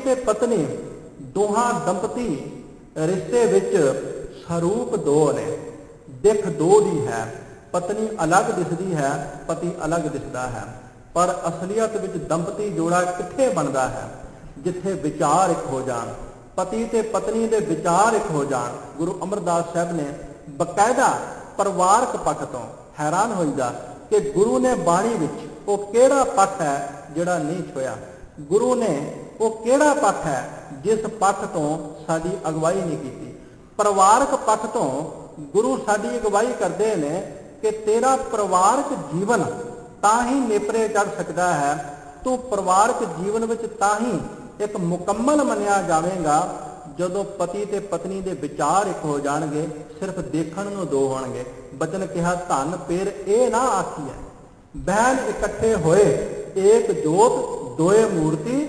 ते पत्नी दोहां दंपती रिश्ते विच स्वरूप दो ने, दिख दो दी है। पत्नी अलग दिसदी है, पति अलग दिसदा है, पर असलियत विच दंपती जोड़ा किथे बनदा है? जिथे विचार एक हो जान, पति ते पत्नी दे विचार एक हो जान। गुरु अमरदास साहब ने बकायदा परिवारक पक्ष तो हैरान होईदा कि गुरु ने बाणी विच वो केड़ा पक्ष है जिहड़ा नहीं छोया। गुरु ने वो केड़ा पक्ष है जिस पक्ष तो साडी अगवाई नहीं की। परिवारक पक्ष तो गुरु साडी अगवाई करते ने कि तेरा परिवारक जीवन तां ही नेपरे चढ़ सकता है, तू परिवारक जीवन विच तां ही एक मुकम्मल मनिया जावेगा जदों पति ते पत्नी दे विचार एक हो जाणगे, सिर्फ देखण नूं दो होणगे। बचन कहा धन फिर ए ना आखीए, बहन इकट्ठे होए एक जोत दोए मूर्ति,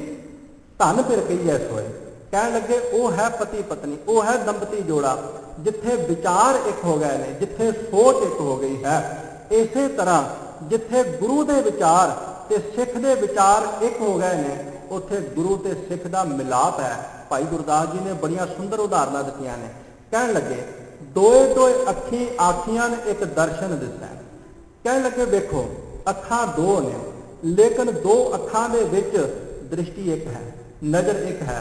धन फिर कही सोए। कह लगे वो है पति पत्नी, वो है दंपति जोड़ा जिथे विचार एक हो गए ने, जिथे सोच एक हो गई है। इसे तरह जिथे गुरु दे विचार ते सिख दे विचार एक हो गए ने, उत्थे गुरु ते सिख दा मिलाप है। भाई गुरदास जी ने बड़ियां सुंदर उदाहरण दित्तियां ने। कह लगे दोए दोए अखी आखियां ने एक दर्शन दिता। कह लगे देखो अखां दो ने, लेकिन दो अखां दे विच दृष्टि एक है, नज़र एक है।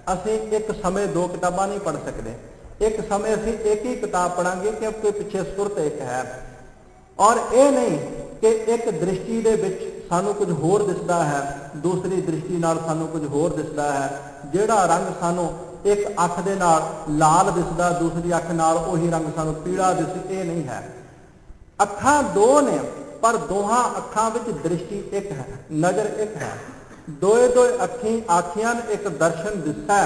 असीं एक समय दो किताबां नहीं पढ़ सकते, एक समय असीं एक ही किताब पढ़ांगे क्योंकि पिछे सुरत एक है। और ये नहीं कि एक दृष्टि दे विच सानू कुछ होर दिसदा है, दूसरी दृष्टि नाल सानू कुछ होर दिसदा है। जिहड़ा रंग सानू एक अख दे नाल लाल दिसदा, दूसरी अख नाल उही रंग सानू पीला दिसदा, ये नहीं है। अखां दो ने पर दोहां अखां विच दृष्टि एक है, नज़र एक है। दोए दोए अखी आखियां एक दर्शन दिसै,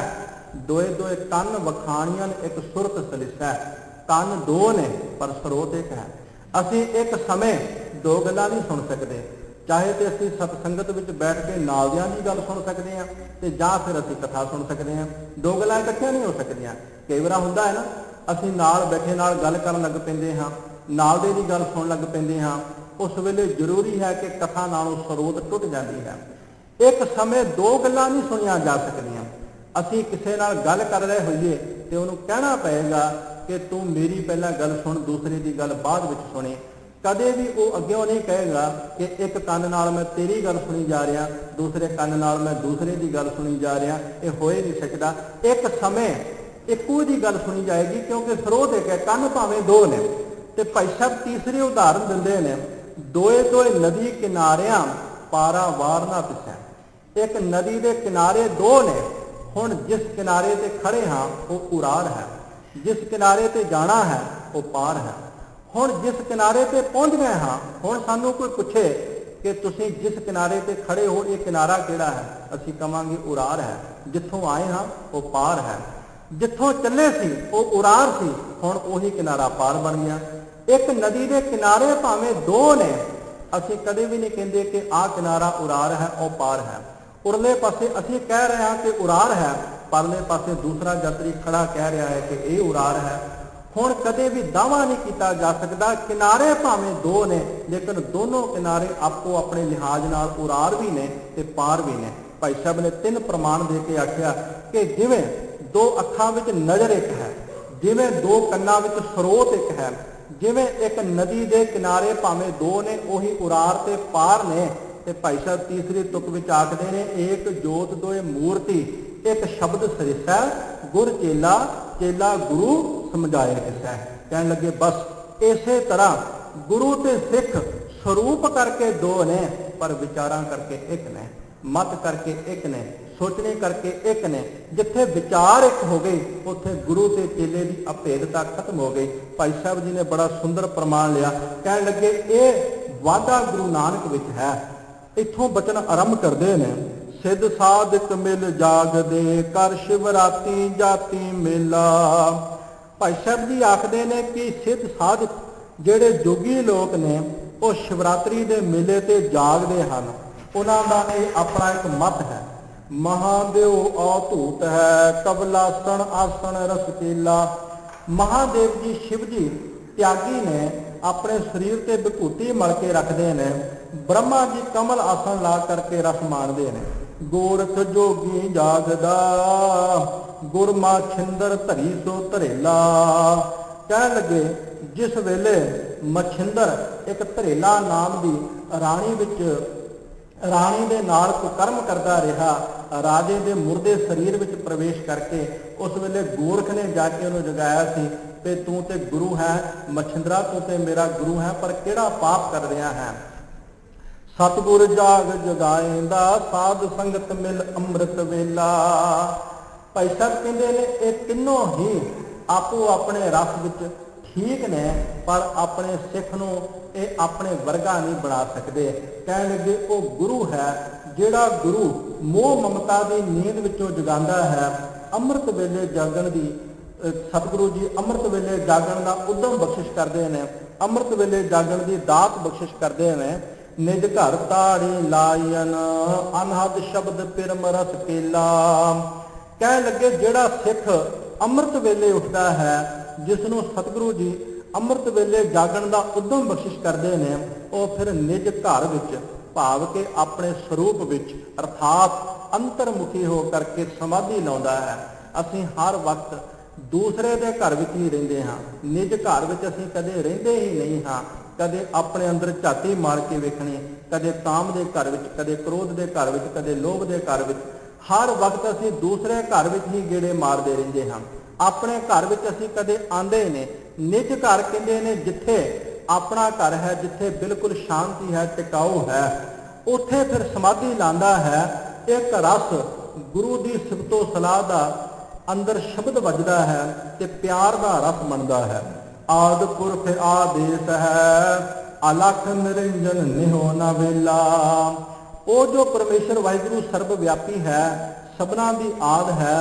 दोए दोए कन वखाणियां एक सुरत सलिसै। कन दो ने पर स्रोत एक है। असीं एक समय दो गल्लां नहीं सुन सकते, चाहे तो असीं सतसंगत विच बैठ के नाल दियां दी गल सुन सकते हैं ते जां फिर असीं कथा सुन सकते हैं। दो गल्लां इकट्ठियां नहीं हो सकदियां। कई वार हुंदा है ना, असीं नाल बैठे नाल गल करन लग पैंदे हां, नाल दे दी गल सुन लग पैंदे हां। उस वेले जरूरी है कि कथा नालों स्रोत टुट जाती है। एक समय दो गल्लां नहीं सुनिया जा सकदियां। असीं किसे नाल गल कर रहे होइए ते उहनूं कहना पएगा कि तू मेरी पहला गल सुन, दूसरे की गल बाद विच सुनी। कदे भी वो अग्यों नहीं कहेगा कि एक कन नाल मैं तेरी गल सुनी जा रहा, दूसरे कन नाल मैं दूसरे की गल सुनी जा रहा। ये हो ही नहीं सकता। एक समय इक्को दी गल सुनी जाएगी क्योंकि स्रोत एक है, कन भावें दो ने। ते भाई साहब तीसरी उदाहरण दिंदे ने, दोए दोए नदी किनारियां पारा वार ना पिछै। एक नदी के किनारे दो ने, हुण जिस किनारे ते खड़े हाँ वो उरार है, जिस किनारे ते जाना है वो पार है। हुण जिस किनारे ते पहुंच गए हाँ, हुण सानू कोई पूछे कि तुसीं जिस किनारे ते खड़े हो ये किनारा किहड़ा है, असीं कहांगे उरार है। जिथों आए हाँ वो पार है, जिथों चले सी वो उरार सी, हुण उही किनारा पार बन गया। एक नदी के किनारे भावें दो ने, असीं कदे भी नहीं कहते कि आ किनारा उरार है और पार है। उरले पासे असीं कह रहे हैं कि उरार है, परले पासे दूसरा यात्री खड़ा कह रहा है कि ये उरार है। हुण कदे भी दावा नहीं किया जा सकता। किनारे भावें दो ने, लेकिन दोनों किनारे आपको अपने लिहाज नाल उरार भी ने ते पार भी ने। भाई साहब ने तीन प्रमाण दे के आख्या कि जिवें दो अखां विच नज़र एक है, जिवें दो कन्नां विच स्रोत एक है, जिवें एक नदी के किनारे भावें दो ने उही उरार ते पार ने। ते भाई साहब तीसरी तुक विच आखदे ने, एक जोत दोए मूर्ति, एक शब्द सरिसै, गुर चेला चेला गुरु समझाए किसै। कहने लगे बस इसे तरह गुरु ते सिख स्वरूप करके दो ने पर विचारां करके एक ने, मत करके एक ने, सोचने करके एक ने। जिथे विचार एक हो गई उत्थे गुरु ते चेले की अभेदता खत्म हो गई। भाई साहब जी ने बड़ा सुंदर प्रमाण लिया। कहने लगे ये वादा गुरु नानक विच है। इत्थों बचन आरंभ करते हैं, सिद्ध साधक मिल जाग दे कर शिवराती जाती मेला। भाई साहब जी आखते ने कि सिद्ध साधक जेड़े जोगी लोग ने वो शिवरात्रि के मेले ते जागते हैं। उन्हों का यह अपना एक मत है, महादेव अवधूत है कबलासन आसन रसकीला। महादेव जी शिव जी त्यागी ने अपने शरीर से विभूति मल के रखते हैं, ब्रह्मा जी कमल आसन ला करके रस मानते हैं। ਗੋਰਖ ਜੋਗੀ ਜਾਗਦਾ, ਗੁਰਮਾ ਛਿੰਦਰ ਧਰੀ ਸੋ ਧਰੇਲਾ। ਕਹਿਣ ਲੱਗੇ ਜਿਸ ਵੇਲੇ ਮਛਿੰਦਰ ਇੱਕ ਧਰੇਲਾ ਨਾਮ ਦੀ ਰਾਣੀ ਵਿੱਚ ਰਾਣੀ ਦੇ ਨਾਲ ਕੁਕਰਮ ਕਰਦਾ ਰਿਹਾ, ਰਾਜੇ ਦੇ ਮੁਰਦੇ ਸਰੀਰ ਵਿੱਚ ਪ੍ਰਵੇਸ਼ ਕਰਕੇ, ਉਸ ਵੇਲੇ ਗੋਰਖ ਨੇ ਜਾ ਕੇ ਉਹਨੂੰ ਜਗਾਇਆ ਸੀ ਕਿ ਤੂੰ ਤੇ ਗੁਰੂ ਹੈ ਮਛਿੰਦਰਾ, ਤੂੰ ਤੇ ਮੇਰਾ ਗੁਰੂ ਹੈ, ਪਰ ਕਿਹੜਾ ਪਾਪ ਕਰ ਰਿਹਾ ਹੈ। ਸਤਿਗੁਰ ਜਾਗ ਜਗਾਏਂਦਾ, ਸਾਧ ਸੰਗਤ ਮਿਲ ਅੰਮ੍ਰਿਤ ਵੇਲਾ। ਭਾਈ ਸਾਹਿਬ ਕਹਿੰਦੇ ਨੇ ਇਹ ਤਿੰਨੋਂ ਹੀ ਆਪੋ ਆਪਣੇ ਰਸ ਵਿੱਚ ਠੀਕ ਨੇ, ਪਰ ਆਪਣੇ ਸਿੱਖ ਨੂੰ ਇਹ ਆਪਣੇ ਵਰਗਾ ਨਹੀਂ ਬਣਾ ਸਕਦੇ। ਕਹਿਣ ਲੱਗੇ ਉਹ ਗੁਰੂ ਹੈ ਜਿਹੜਾ ਗੁਰੂ ਮੋਹ ਮਮਤਾ ਦੀ ਨੀਂਦ ਵਿੱਚੋਂ ਜਗਾਉਂਦਾ ਹੈ। ਅੰਮ੍ਰਿਤ ਵੇਲੇ ਜਾਗਣ ਦੀ ਸਤਿਗੁਰੂ ਜੀ ਅੰਮ੍ਰਿਤ ਵੇਲੇ ਜਾਗਣ ਦਾ ਉਦਮ ਬਖਸ਼ਿਸ਼ ਕਰਦੇ ਨੇ, ਅੰਮ੍ਰਿਤ ਵੇਲੇ ਜਾਗਣ ਦੀ ਦਾਤ ਬਖਸ਼ਿਸ਼ ਕਰਦੇ ਨੇ। ਨਿਜ ਘਰ ਤਾੜੀ ਲਾਇਨ, ਅਨਹਦ ਸ਼ਬਦ ਪਿਰਮ ਰਸ ਕੇਲਾ। ਕਹਿਣ ਲੱਗੇ ਜਿਹੜਾ ਸਿੱਖ ਅੰਮ੍ਰਿਤ ਵੇਲੇ ਉੱਠਦਾ ਹੈ, ਜਿਸ ਨੂੰ ਸਤਿਗੁਰੂ ਜੀ ਅੰਮ੍ਰਿਤ ਵੇਲੇ ਜਾਗਣ ਦਾ ਉਦਮ ਬਖਸ਼ਿਸ਼ ਕਰਦੇ ਨੇ, ਉਹ ਫਿਰ ਨਿਜ ਘਰ ਵਿੱਚ ਭਾਵ ਕਿ ਆਪਣੇ ਸਰੂਪ ਵਿੱਚ ਅਰਥਾਤ ਅੰਤਰਮੁਖੀ ਹੋ ਕਰਕੇ ਸਮਾਧੀ ਲਾਉਂਦਾ ਹੈ। ਅਸੀਂ ਹਰ ਵਕਤ ਦੂਸਰੇ ਦੇ ਘਰ ਵਿੱਚ ਹੀ ਰਹਿੰਦੇ ਹਾਂ, ਨਿਜ ਘਰ ਵਿੱਚ ਅਸੀਂ ਕਦੇ ਰਹਿੰਦੇ ਹੀ ਨਹੀਂ ਹਾਂ। ਕਦੇ ਆਪਣੇ ਅੰਦਰ ਝਾਤੀ ਮਾਰ ਕੇ ਵੇਖਣੀ, ਕਦੇ ਕਾਮ ਦੇ ਘਰ ਵਿੱਚ, ਕਦੇ ਕ੍ਰੋਧ ਦੇ ਘਰ ਵਿੱਚ, ਕਦੇ ਲੋਭ ਦੇ ਘਰ ਵਿੱਚ। ਹਰ ਵਕਤ ਅਸੀਂ ਦੂਸਰੇ ਘਰ ਵਿੱਚ ਹੀ ਗੇੜੇ ਮਾਰਦੇ ਰਹਿੰਦੇ ਹਾਂ, ਆਪਣੇ ਘਰ ਵਿੱਚ ਅਸੀਂ ਕਦੇ ਆਂਦੇ ਨੇ। ਨਿਜ ਘਰ ਕਹਿੰਦੇ ਨੇ ਜਿੱਥੇ ਆਪਣਾ ਘਰ ਹੈ, ਜਿੱਥੇ ਬਿਲਕੁਲ ਸ਼ਾਂਤੀ ਹੈ, ਟਿਕਾਊ ਹੈ, ਉੱਥੇ ਫਿਰ ਸਮਾਧੀ ਲਾਉਂਦਾ ਹੈ। ਇੱਕ ਰਸ ਗੁਰੂ ਦੀ ਸਿਫਤੋ ਸਲਾਹ ਦਾ ਅੰਦਰ ਸ਼ਬਦ ਵੱਜਦਾ ਹੈ ਤੇ ਪਿਆਰ ਦਾ ਰਸ ਬਣਦਾ ਹੈ। ਆਦਿ ਪੁਰਖ ਆਦੇਸ ਹੈ, ਅਲਖ ਨਿਰੰਜਨ ਨਿਹੋ ਨਾ ਵੇਲਾ। ਉਹ ਜੋ ਪਰਮੇਸ਼ਰ ਵਾਹਿਗੁਰੂ ਸਰਬ ਵਿਆਪੀ ਹੈ, ਸਭਨਾ ਦੀ ਆਦ ਹੈ,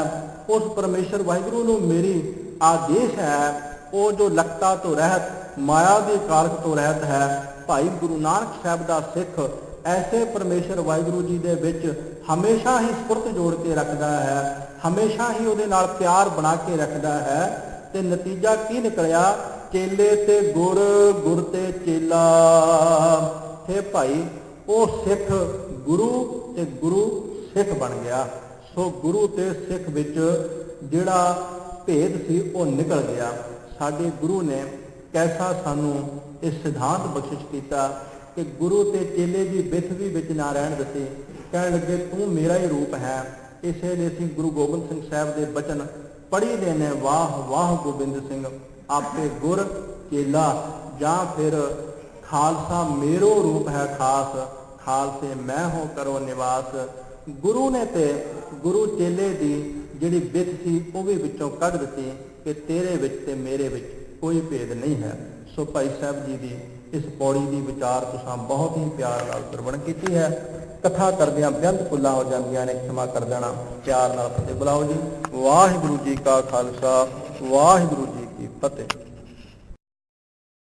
ਉਸ ਪਰਮੇਸ਼ਰ ਵਾਹਿਗੁਰੂ ਨੂੰ ਮੇਰੀ ਆਦੇਸ਼ ਹੈ। ਉਹ ਜੋ ਲਖਤਾ ਤੋਂ ਰਹਿਤ, ਮਾਇਆ ਦੀ ਕਾਰਕ ਤੋਂ ਰਹਿਤ ਹੈ। ਭਾਈ ਗੁਰੂ ਨਾਨਕ ਸਾਹਿਬ ਦਾ ਸਿੱਖ ਐਸੇ ਪਰਮੇਸ਼ਰ ਵਾਹਿਗੁਰੂ ਜੀ ਦੇ ਵਿੱਚ ਹਮੇਸ਼ਾ ਹੀ ਸੁਰਤ ਜੋੜ ਕੇ ਰੱਖਦਾ ਹੈ, ਹਮੇਸ਼ਾ ਹੀ ਉਹਦੇ ਨਾਲ ਪਿਆਰ ਬਣਾ ਕੇ ਰੱਖਦਾ ਹੈ। ਤੇ ਨਤੀਜਾ ਕੀ ਨਿਕਲਿਆ? ਚੇਲੇ ਤੇ ਗੁਰ, ਗੁਰ ਤੇ ਚੇਲਾ। ਹੈ ਭਾਈ ਉਹ ਸਿੱਖ ਗੁਰੂ ਤੇ ਗੁਰੂ ਸਿੱਖ ਬਣ ਗਿਆ। ਸੋ ਗੁਰੂ ਤੇ ਸਿੱਖ ਵਿੱਚ ਜਿਹੜਾ ਭੇਦ ਸੀ ਉਹ ਨਿਕਲ ਗਿਆ। ਸਾਡੇ ਗੁਰੂ ਨੇ ਕੈਸਾ ਸਾਨੂੰ ਇਹ ਸਿਧਾਂਤ ਬਖਸ਼ਿਸ਼ ਕੀਤਾ ਕਿ ਗੁਰੂ ਤੇ ਚੇਲੇ ਦੀ ਬਿਥ ਵੀ ਵਿੱਚ ਨਾ ਰਹਿਣ ਦਿੱਤੀ। ਕਹਿਣ ਲੱਗੇ ਤੂੰ ਮੇਰਾ ਹੀ ਰੂਪ ਹੈ। ਇਸੇ ਲਈ ਅਸੀਂ ਗੁਰੂ ਗੋਬਿੰਦ ਸਿੰਘ ਸਾਹਿਬ ਦੇ ਬਚਨ ਪੜ੍ਹੀ ਦੇ ਨੇ, ਵਾਹ ਵਾਹ ਗੋਬਿੰਦ ਸਿੰਘ ਆਪੇ ਗੁਰ ਚੇਲਾ, ਜਾਂ ਫਿਰ ਖਾਲਸਾ ਮੇਰੋ ਰੂਪ ਹੈ ਖਾਸ, ਖਾਲਸੇ ਮੈਂ ਹੋ ਕਰੋ ਨਿਵਾਸ। ਗੁਰੂ ਨੇ ਤੇ ਗੁਰੂ ਚੇਲੇ ਦੀ ਜਿਹੜੀ ਬਿਥ ਸੀ ਉਹ ਵੀ ਵਿੱਚੋਂ ਕੱਢ ਦਿੱਤੀ ਕਿ ਤੇਰੇ ਵਿੱਚ ਤੇ ਮੇਰੇ ਵਿੱਚ ਕੋਈ ਭੇਦ ਨਹੀਂ ਹੈ। ਸੋ ਭਾਈ ਸਾਹਿਬ ਜੀ ਦੀ ਇਸ ਪੌੜੀ ਦੀ ਵਿਚਾਰ ਤੁਸੀਂ ਬਹੁਤ ਹੀ ਪਿਆਰ ਨਾਲ ਸਰਵਣ ਕੀਤੀ ਹੈ। ਕਥਾ ਕਰਦਿਆਂ ਬੇਅੰਤ ਭੁੱਲਾਂ ਹੋ ਜਾਂਦੀਆਂ ਨੇ, ਖਿਮਾ ਕਰ ਦੇਣਾ। ਪਿਆਰ ਨਾਲ ਫਤਿਹ ਬੁਲਾਓ ਜੀ। ਵਾਹਿਗੁਰੂ ਜੀ ਕਾ ਖਾਲਸਾ, ਵਾਹਿਗੁਰੂ ਜੀ ਕੀ ਫਤਿਹ।